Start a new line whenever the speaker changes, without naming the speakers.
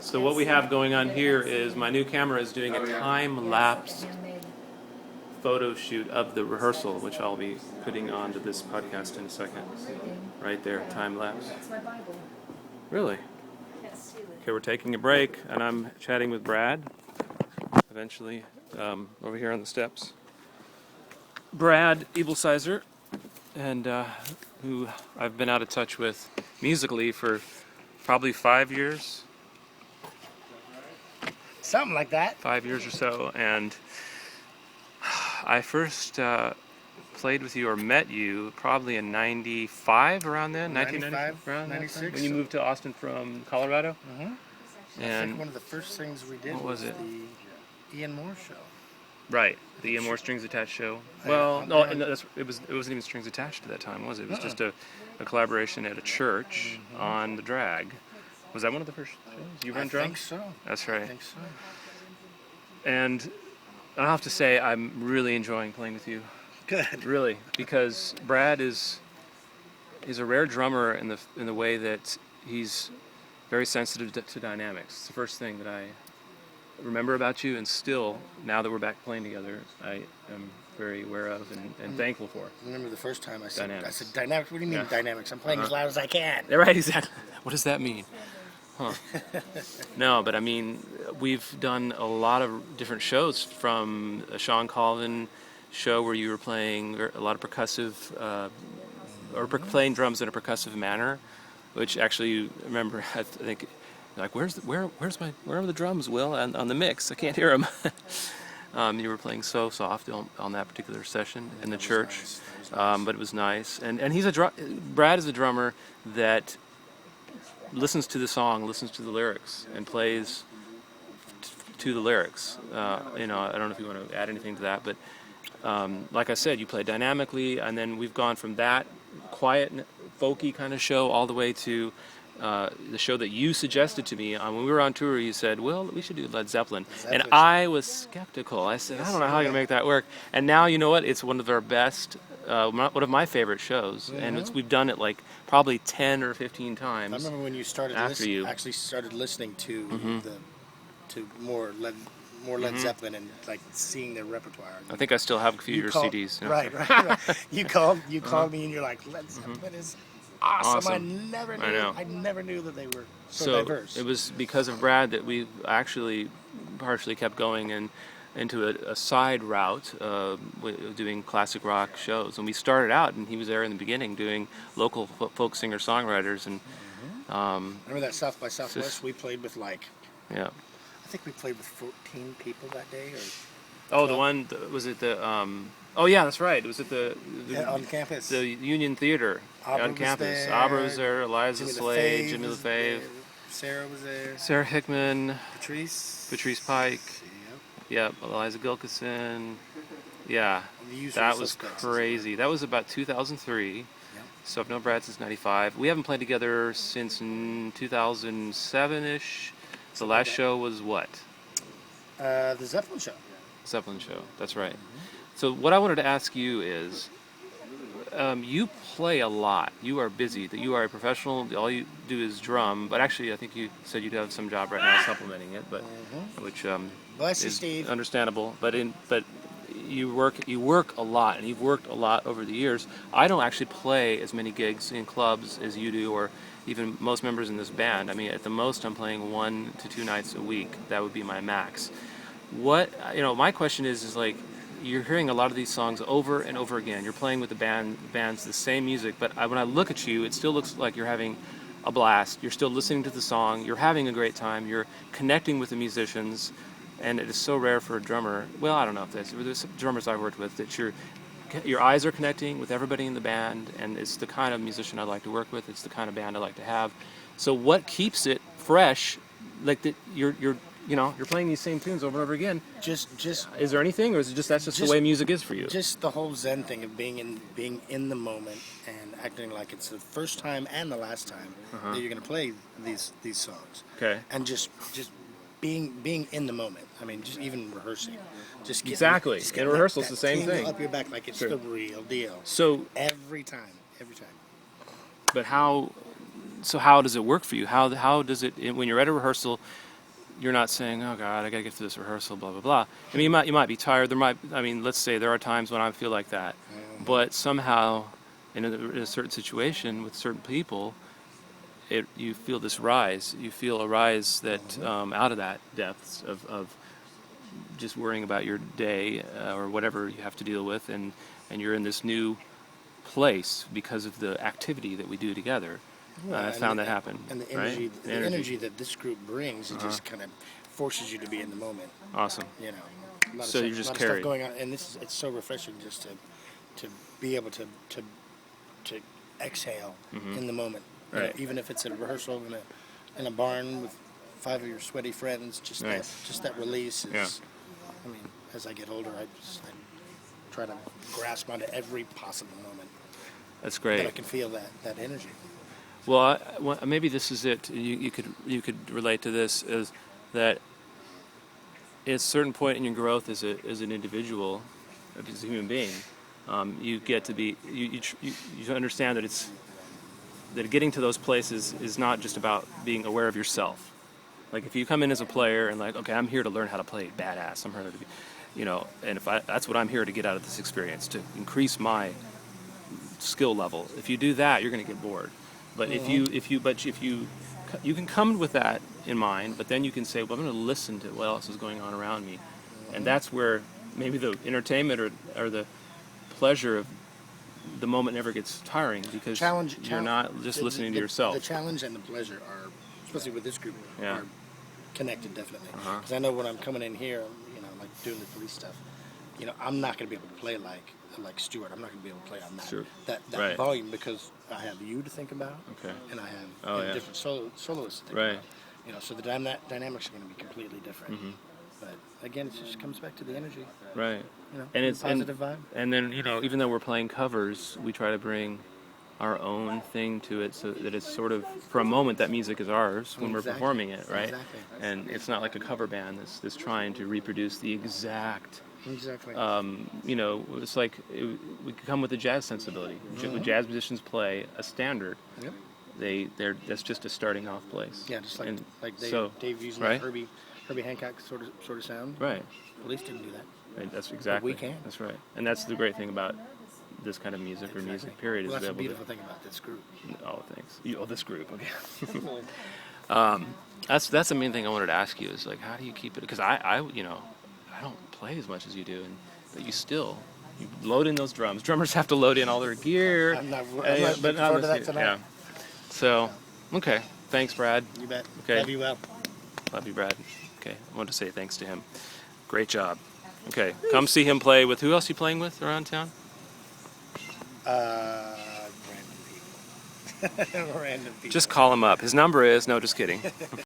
So what we have going on here is my new camera is doing a time-lapse photo shoot of the rehearsal, which I'll be putting onto this podcast in a second. Right there, time-lapse. Really? Okay, we're taking a break, and I'm chatting with Brad, eventually, over here on the steps. Brad Evilsizer, and who I've been out of touch with musically for probably 5 years.
Something like that.
5 years or so, and I first played with you or met you probably in 95, around then?
95,
around
96.
when you moved to Austin from Colorado?
Mm-hmm. I
And
think one of the first things we did was the Ian Moore show.
Right, the More Strings Attached show.
Yeah,
Well, no,
yeah.
and it wasn't even strings attached at that time, was it? It was just a collaboration at a church on the drag. Was that one of the first shows? You run drums?
I think so.
That's
I
right.
think so.
And I have to say, I'm really enjoying playing with you.
Good.
Really, because Brad is a rare drummer in the way that he's very sensitive to dynamics. It's the first thing that I remember about you, and still, now that we're back playing together, I am very aware of and thankful for.
Remember the first time I said
Dynamics.
dynamics? What do you mean dynamics? I'm playing as loud as I can.
Yeah, right, exactly. What does that mean? Huh. No, but I mean, we've done a lot of different shows, from a Sean Colvin show where you were playing a lot of percussive, playing drums in a percussive manner, which actually, remember, I think, like, where are the drums, Will, on the mix? I can't hear them. You were playing so soft on that particular session in the church, nice. But it was nice. And he's Brad is a drummer that listens to the song, listens to the lyrics, and plays to the lyrics. I don't know if you want to add anything to that, but like I said, you play dynamically, and then we've gone from that quiet, folky kind of show all the way to the show that you suggested to me when we were on tour. You said, "Well, we should do Led Zeppelin," and I was skeptical. I said, "I don't know how you're gonna make that work." And now, you know what? It's one of our best, one of my favorite shows, and we've done it like probably 10 or 15 times.
I remember when you started actually started listening to more Led Zeppelin and like seeing their repertoire.
I think I still have a few of your CDs.
Right. You called me and you're like, Led Zeppelin is awesome. I never knew that they were so diverse.
It was because of Brad that we actually partially kept going into a side route, doing classic rock shows. And we started out, and he was there in the beginning doing local folk singer-songwriters. And
remember that South by Southwest? We played with
yeah.
I think we played with 14 people that day.
Was it the? Oh yeah, that's right. It was at the
on campus,
the Union Theater on campus. Abra was there, Eliza Slade, Jimmy LaFave,
Sarah was there,
Sarah Hickman,
Patrice
Pike. Yep, Eliza Gilkison. Yeah, that was crazy. That was about 2003. Yep. So I've known Brad since '95. We haven't played together since 2007-ish. The last show was what?
The Zeppelin show.
Zeppelin show, that's right. So what I wanted to ask you is, you play a lot. You are busy. You are a professional. All you do is drum. But actually, I think you said you'd have some job right now supplementing it, but which is
Steve.
Understandable. But you work a lot, and you've worked a lot over the years. I don't actually play as many gigs in clubs as you do, or even most members in this band. I mean, at the most, I'm playing 1 to 2 nights a week. That would be my max. My question is like, you're hearing a lot of these songs over and over again. You're playing with the bands the same music, but when I look at you, it still looks like you're having a blast. You're still listening to the song. You're having a great time. You're connecting with the musicians, and it is so rare for a drummer. Well, I don't know if there's some drummers I've worked with that your eyes are connecting with everybody in the band, and it's the kind of musician I like to work with. It's the kind of band I like to have. So what keeps it fresh, like that you're playing these same tunes over and over again?
Just
is there anything, or is it that's just the way music is for you?
Just the whole Zen thing of being in the moment and acting like it's the first time and the last time that you're going to play these songs.
Okay.
And just being in the moment. I mean, just even rehearsing.
Exactly. In rehearsal, it's the same thing.
Up your back like it's the real deal.
So
every time.
But how does it work for you? How does it, when you're at a rehearsal, you're not saying, "Oh God, I gotta get through this rehearsal," blah blah blah. I mean, you might be tired. I mean, let's say there are times when I feel like that, but somehow, in a certain situation with certain people, you feel this rise. You feel a rise that out of that depths of just worrying about your day or whatever you have to deal with, and you're in this new place because of the activity that we do together. I found that happen.
And the
right?
energy, the energy that this group brings, it just kind of forces you to be in the moment.
Awesome.
You know, a lot of
So
stuff,
you're just
lot of
carried.
stuff going on, and it's so refreshing just to be able to exhale in the moment. You know,
Right.
even if it's a rehearsal in a barn with 5 of your sweaty friends, just that release is.
Yeah.
I mean, as I get older, I try to grasp onto every possible moment
That's
that I
great.
can feel that energy.
Well, maybe this is it. You could relate to this is that at a certain point in your growth as an individual, as a human being, you get to be you understand that that getting to those places is not just about being aware of yourself. Like if you come in as a player and like, okay, I'm here to learn how to play badass. I'm here to be, and that's what I'm here to get out of this experience, to increase my skill level. If you do that, you're going to get bored. But if you can come with that in mind, but then you can say, well, I'm going to listen to what else is going on around me, and that's where maybe the entertainment or the pleasure of the moment never gets tiring because you're not just listening to yourself.
The challenge and the pleasure are, especially with this group,
Yeah.
are connected definitely. Because I know when I'm coming in here, like doing the police stuff, I'm not going to be able to play like Stuart. I'm not going to be able to play on
Sure.
that
Right.
volume because I have you to think about,
Okay.
and I have different soloists to think
Right.
about. So the dynamics are going to be completely different. But again, it just comes back to the energy.
Right.
And it's positive vibe.
And then even though we're playing covers, we try to bring our own thing to it, so that it's sort of for a moment that music is ours when we're performing it, right?
Exactly.
And it's not like a cover band that's trying to reproduce the exact.
Exactly.
It's like we could come with a jazz sensibility. When jazz musicians play a standard,
Yep.
that's just a starting off place.
Yeah, just like Dave using
right?
that Herbie Hancock sort of sound.
Right.
Police didn't do that.
Right. That's exactly.
we can.
That's right. And that's the great thing about this kind of music or music period
Well,
is
that's
to
the
be able
beautiful thing about this group.
to. Oh, thanks. This group. Okay. That's the main thing I wanted to ask you is like, how do you keep it? Because I don't play as much as you do, but you load in those drums. Drummers have to load in all their gear.
I'm not
but
looking
not
forward to
this
that
year.
tonight.
Yeah. So, okay. Thanks, Brad.
You bet.
Okay.
Love you well.
Love you, Brad. Okay. I wanted to say thanks to him. Great job. Okay. Come see him play with who else you playing with around town?
Random people. Random people.
Just call him up. His number is, no, just kidding.